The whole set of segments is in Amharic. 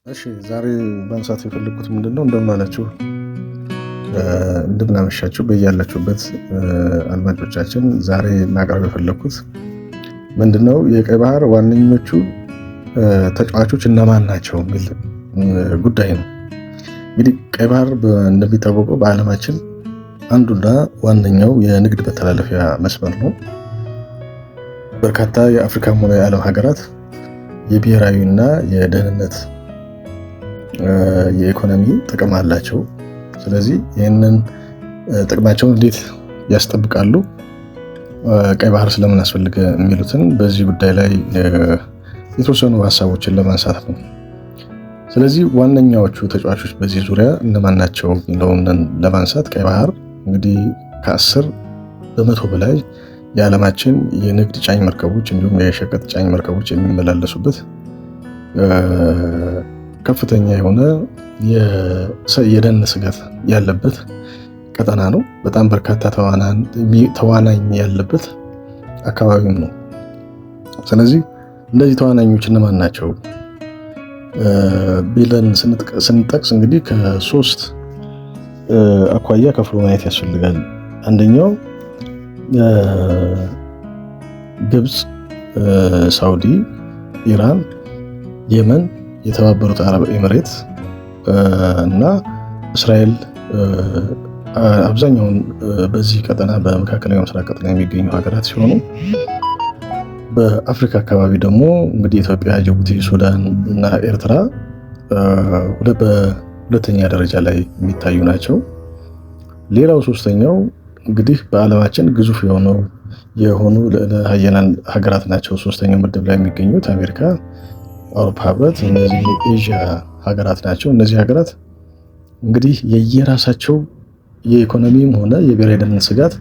እሺ ዛሬ ማንሳት የፈለኩት ምንድነው እንደምን አላችሁ እንደምን አመሻችሁ በያላችሁበት አድማጮቻችን። ዛሬ ማቅረብ የፈለኩት ምንድነው የቀይ ባህር ዋነኞቹ ተጫዋቾች እነማን ናቸው የሚል ጉዳይ ነው። እንግዲህ ቀይ ባህር እንደሚታወቀው በዓለማችን አንዱና ዋነኛው የንግድ መተላለፊያ መስመር ነው። በርካታ የአፍሪካም ሆነ የዓለም ሀገራት የብሔራዊና የደህንነት የኢኮኖሚ ጥቅም አላቸው። ስለዚህ ይህንን ጥቅማቸውን እንዴት ያስጠብቃሉ፣ ቀይ ባህር ስለምን አስፈልገ የሚሉትን በዚህ ጉዳይ ላይ የተወሰኑ ሀሳቦችን ለማንሳት ነው። ስለዚህ ዋነኛዎቹ ተጫዋቾች በዚህ ዙሪያ እነማን ናቸው የሚለውን ለማንሳት ቀይ ባህር እንግዲህ ከ10% በላይ የዓለማችን የንግድ ጫኝ መርከቦች እንዲሁም የሸቀጥ ጫኝ መርከቦች የሚመላለሱበት ከፍተኛ የሆነ የደን ስጋት ያለበት ቀጠና ነው። በጣም በርካታ ተዋናኝ ያለበት አካባቢም ነው። ስለዚህ እነዚህ ተዋናኞች እነማን ናቸው ቢለን ስንጠቅስ እንግዲህ ከሶስት አኳያ ከፍሎ ማየት ያስፈልጋል። አንደኛው ግብፅ፣ ሳውዲ፣ ኢራን፣ የመን፣ የተባበሩት አረብ ኤሚሬት እና እስራኤል አብዛኛውን በዚህ ቀጠና በመካከለኛው ምስራቅ ቀጠና የሚገኙ ሀገራት ሲሆኑ በአፍሪካ አካባቢ ደግሞ እንግዲህ ኢትዮጵያ፣ ጅቡቲ፣ ሱዳን እና ኤርትራ በሁለተኛ ደረጃ ላይ የሚታዩ ናቸው። ሌላው ሶስተኛው እንግዲህ በዓለማችን ግዙፍ የሆኑ ሀያላን ሀገራት ናቸው። ሶስተኛው ምድብ ላይ የሚገኙት አሜሪካ፣ አውሮፓ ህብረት፣ እነዚህ የኤዥያ ሀገራት ናቸው። እነዚህ ሀገራት እንግዲህ የየራሳቸው የኢኮኖሚም ሆነ የብሔራዊ ደህንነት ስጋት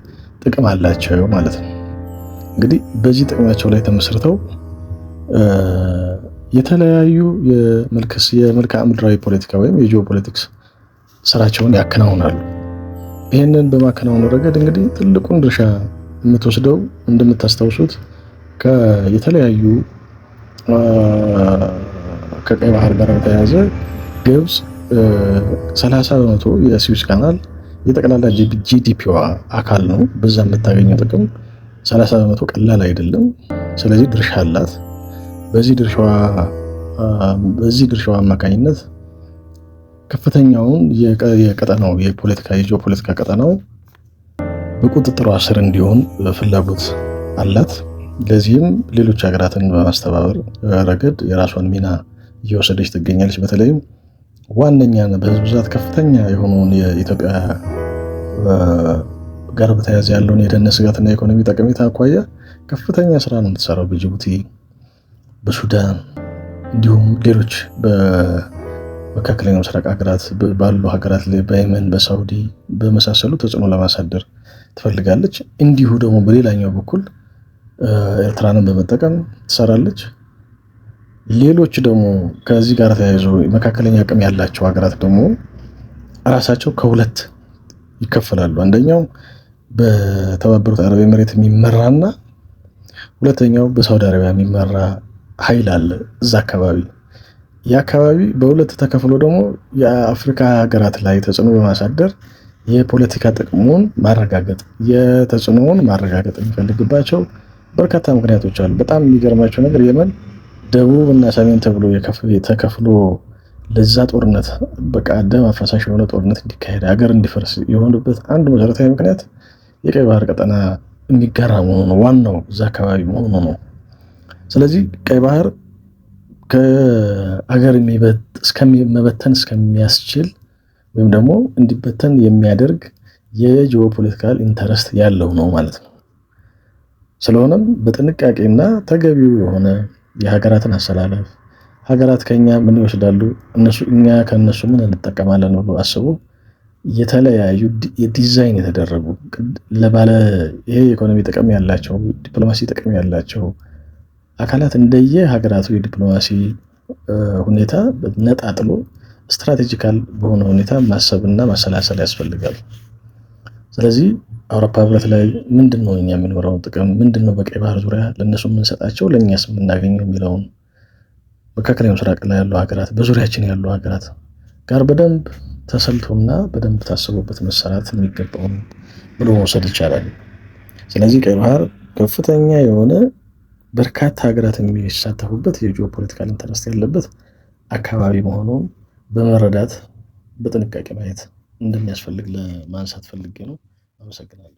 ጥቅም አላቸው ማለት ነው። እንግዲህ በዚህ ጥቅማቸው ላይ ተመስርተው የተለያዩ የመልክዓ ምድራዊ ፖለቲካ ወይም የጂኦፖለቲክስ ስራቸውን ያከናውናሉ። ይህንን በማከናወኑ ረገድ እንግዲህ ትልቁን ድርሻ የምትወስደው እንደምታስታውሱት የተለያዩ ከቀይ ባህር ጋር በተያያዘ ግብፅ 30% የስዊዝ ካናል የጠቅላላ ጂዲፒዋ አካል ነው። በዛ የምታገኘው ጥቅም 30% ቀላል አይደለም። ስለዚህ ድርሻ አላት። በዚህ ድርሻዋ አማካኝነት ከፍተኛውን የቀጠናው የጂኦፖለቲካ ቀጠናው በቁጥጥሯ ስር እንዲሆን ፍላጎት አላት። ለዚህም ሌሎች ሀገራትን በማስተባበር ረገድ የራሷን ሚና እየወሰደች ትገኛለች። በተለይም ዋነኛ በህዝብ ብዛት ከፍተኛ የሆነውን የኢትዮጵያ ጋር በተያያዘ ያለውን የደህንነት ስጋትና የኢኮኖሚ ጠቀሜታ አኳያ ከፍተኛ ስራ ነው የምትሰራው። በጅቡቲ፣ በሱዳን እንዲሁም ሌሎች በመካከለኛው ምስራቅ ሀገራት ባሉ ሀገራት ላይ በየመን፣ በሳውዲ በመሳሰሉ ተጽዕኖ ለማሳደር ትፈልጋለች። እንዲሁ ደግሞ በሌላኛው በኩል ኤርትራንን በመጠቀም ትሰራለች። ሌሎች ደግሞ ከዚህ ጋር ተያይዞ መካከለኛ አቅም ያላቸው ሀገራት ደግሞ ራሳቸው ከሁለት ይከፈላሉ። አንደኛው በተባበሩት አረብ ኤሚሬት የሚመራና ሁለተኛው በሳውዲ አረቢያ የሚመራ ኃይል አለ እዛ አካባቢ። የአካባቢ በሁለት ተከፍሎ ደግሞ የአፍሪካ ሀገራት ላይ ተጽዕኖ በማሳደር የፖለቲካ ጥቅሙን ማረጋገጥ የተጽዕኖውን ማረጋገጥ የሚፈልግባቸው በርካታ ምክንያቶች አሉ። በጣም የሚገርማቸው ነገር የመን ደቡብ እና ሰሜን ተብሎ ተከፍሎ ለዛ ጦርነት በቃ ደም አፋሳሽ የሆነ ጦርነት እንዲካሄድ ሀገር እንዲፈርስ የሆነበት አንዱ መሰረታዊ ምክንያት የቀይ ባህር ቀጠና የሚጋራ መሆኑ ነው። ዋናው እዛ አካባቢ መሆኑ ነው። ስለዚህ ቀይ ባህር ከሀገር መበተን እስከሚያስችል ወይም ደግሞ እንዲበተን የሚያደርግ የጂኦፖለቲካል ኢንተረስት ያለው ነው ማለት ነው። ስለሆነም በጥንቃቄና ተገቢው የሆነ የሀገራትን አሰላለፍ ሀገራት ከኛ ምን ይወስዳሉ፣ እኛ ከነሱ ምን እንጠቀማለን ብሎ አስቡ የተለያዩ የዲዛይን የተደረጉ ይሄ ኢኮኖሚ ጥቅም ያላቸው ዲፕሎማሲ ጥቅም ያላቸው አካላት እንደየ ሀገራቱ የዲፕሎማሲ ሁኔታ ነጣጥሎ ስትራቴጂካል በሆነ ሁኔታ ማሰብና ማሰላሰል ያስፈልጋል። ስለዚህ አውሮፓ ህብረት ላይ ምንድነው እኛ የምንኖረው ጥቅም ምንድነው፣ በቀይ ባህር ዙሪያ ለነሱ የምንሰጣቸው ለኛስ የምናገኘው የሚለውን መካከለኛው ምስራቅ ላይ ያሉ ሀገራት፣ በዙሪያችን ያሉ ሀገራት ጋር በደንብ ተሰልቶና በደንብ ታስቦበት መሰራት የሚገባውን ብሎ መውሰድ ይቻላል። ስለዚህ ቀይ ባህር ከፍተኛ የሆነ በርካታ ሀገራት የሚሳተፉበት የጂኦ ፖለቲካል ኢንተረስት ያለበት አካባቢ መሆኑን በመረዳት በጥንቃቄ ማየት እንደሚያስፈልግ ለማንሳት ፈልጌ ነው። አመሰግናለሁ።